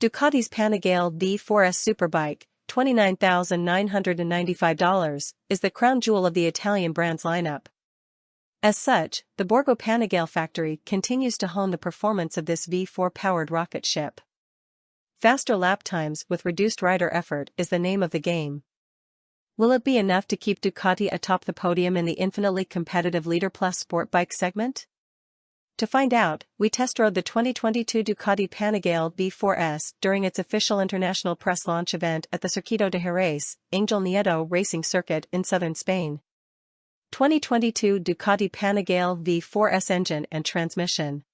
Ducati's Panigale V4 S Superbike, $29,995, is the crown jewel of the Italian brand's lineup. As such, the Borgo Panigale factory continues to hone the performance of this V4-powered rocket ship. Faster lap times with reduced rider effort is the name of the game. Will it be enough to keep Ducati atop the podium in the infinitely competitive Leader Plus sport bike segment? To find out, we test-rode the 2022 Ducati Panigale V4 S during its official international press launch event at the Circuito de Jerez, Ángel Nieto racing circuit in southern Spain. 2022 Ducati Panigale V4 S engine and transmission.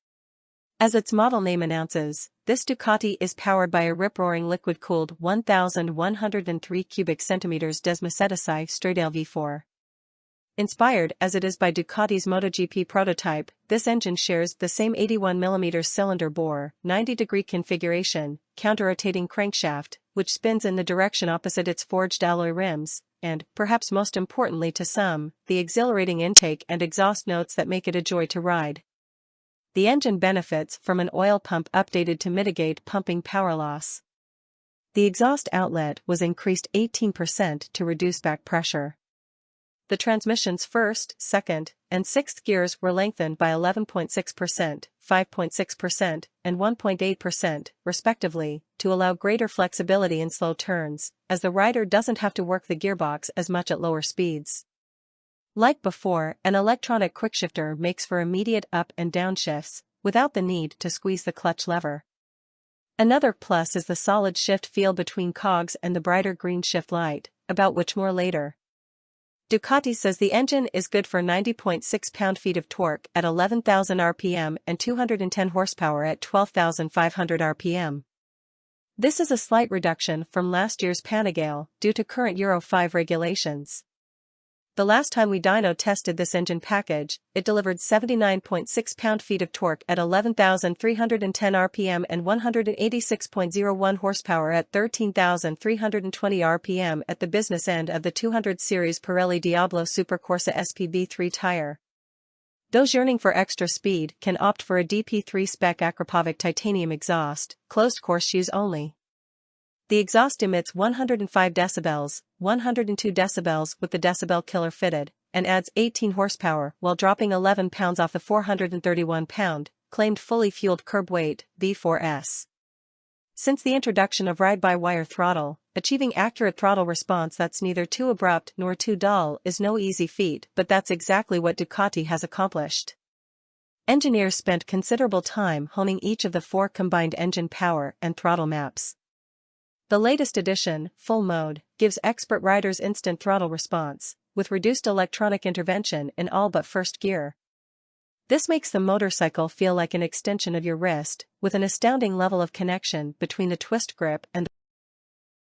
As its model name announces, this Ducati is powered by a rip-roaring liquid-cooled 1,103 cubic centimeters Desmosedici Stradale V4. Inspired as it is by Ducati's MotoGP prototype, this engine shares the same 81mm cylinder bore, 90-degree configuration, counter-rotating crankshaft, which spins in the direction opposite its forged alloy rims, and, perhaps most importantly to some, the exhilarating intake and exhaust notes that make it a joy to ride. The engine benefits from an oil pump updated to mitigate pumping power loss. The exhaust outlet was increased 18% to reduce back pressure. The transmission's first, second, and sixth gears were lengthened by 11.6%, 5.6%, and 1.8%, respectively, to allow greater flexibility in slow turns, as the rider doesn't have to work the gearbox as much at lower speeds. Like before, an electronic quickshifter makes for immediate up and down shifts, without the need to squeeze the clutch lever. Another plus is the solid shift feel between cogs and the brighter green shift light, about which more later. Ducati says the engine is good for 90.6 pound-feet of torque at 11,000 rpm and 210 horsepower at 12,500 rpm. This is a slight reduction from last year's Panigale due to current Euro 5 regulations. The last time we dyno tested this engine package, it delivered 79.6 pound-feet of torque at 11,310 rpm and 186.01 horsepower at 13,320 rpm at the business end of the 200 series Pirelli Diablo Supercorsa SPV3 tire. Those yearning for extra speed can opt for a DP3 spec Akrapovic titanium exhaust, closed course only. The exhaust emits 105 decibels, 102 decibels with the decibel killer fitted, and adds 18 horsepower while dropping 11 pounds off the 431-pound, claimed fully fueled curb weight, V4 S. Since the introduction of ride-by-wire throttle, achieving accurate throttle response that's neither too abrupt nor too dull is no easy feat, but that's exactly what Ducati has accomplished. Engineers spent considerable time honing each of the four combined engine power and throttle maps. The latest edition, Full Mode, gives expert riders instant throttle response, with reduced electronic intervention in all but first gear. This makes the motorcycle feel like an extension of your wrist, with an astounding level of connection between the twist grip and